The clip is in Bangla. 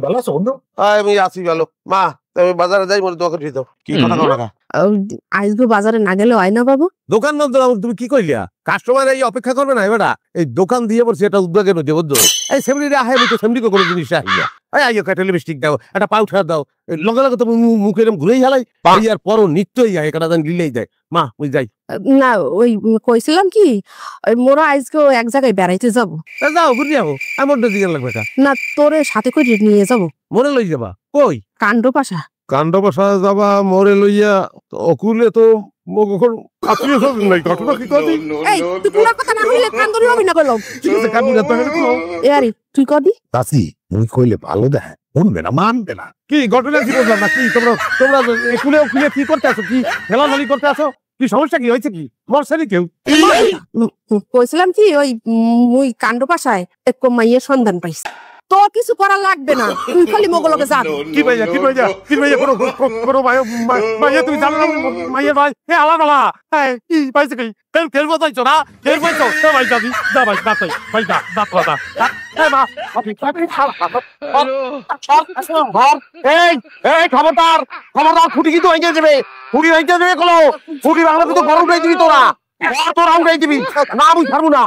ভালো আছো বন্ধু? আমি আছি ভালো। মা আমি বাজারে যাই, মোর দোকান দিতে। কি কথা কও না? আইসবো বাজারে না গেলে হয় না বাবু? দোকান বন্ধ তুমি কি কইলিয়া? কাস্টমার এই অপেক্ষা করবে না এবারে। এই দোকান দিয়ে বলছি এটা উদ্যোগে নদী বুঝছো? এই সেমনি আহে আমি তো সেমনি কোনো জিনিস আইয়া। এই আইও কাটে লিপস্টিক দাও, একটা পাউডার দাও। লগে লগে তো মুখে এরকম ঘুরেই হালাই। আর পরও নিত্যই যায়, একটা দান গিলেই যায়। মা ওই যাই। না ওই কইছিলাম কি মোরা আজকে এক জায়গায় বেড়াইতে যাব। যাও ঘুরে যাবো, এমন দিকে লাগবে এটা। না তোরে সাথে করে নিয়ে যাব। মনে লই যাবা? কই? কাণ্ড পাশা। কাণ্ড পাশা যাবা মরে লইয়া? অকুলে তো মগখন আত্মীয় স্বজন নাই, ঘটনা কি কদি? এই তুই পুরা কথা না কইলে কান্দরি হবি না কইলাম। ঠিক আছে কান্দরি না তাহলে কও। এ আরে তুই কদি? চাচি মুই কইলে ভালো দেখে শুনবে না, মানবে না। কি ঘটনা কি বললাম না? কি তোমরা একুলে ওকুলে কি করতে আছো? কি খেলাধুলি করতে আছো? কি সমস্যা কি হয়েছে? কি মরছে কেউ? কইছিলাম কি ওই মুই কাণ্ড পাশায় এক মাইয়ের সন্ধান পাইছি। তোর কিছু করা লাগবে না, তুই খালি মগলকে যা। কি ভাইয়া কি ভাইয়া কি ভাইয়া কোনো ভাইয়া তুমি জানো না মাইয়ের ভাই? এ আলাদা আলা কি পাইছে? কি খেলবো চাইছো না? খেলবো চাইছো? ভাই যাবি যা ভাই না তাই ভাই যা না তো না। খবরদার খবরদার, ফুটি কিন্তু হয়ে যাবে, ফুটি হয়ে যাবে। কোনো ফুটি বাংলা কিন্তু গরম উঠাই দিবি তোরা, তোরা উঠাই দিবি না, আমি ছাড়বো না।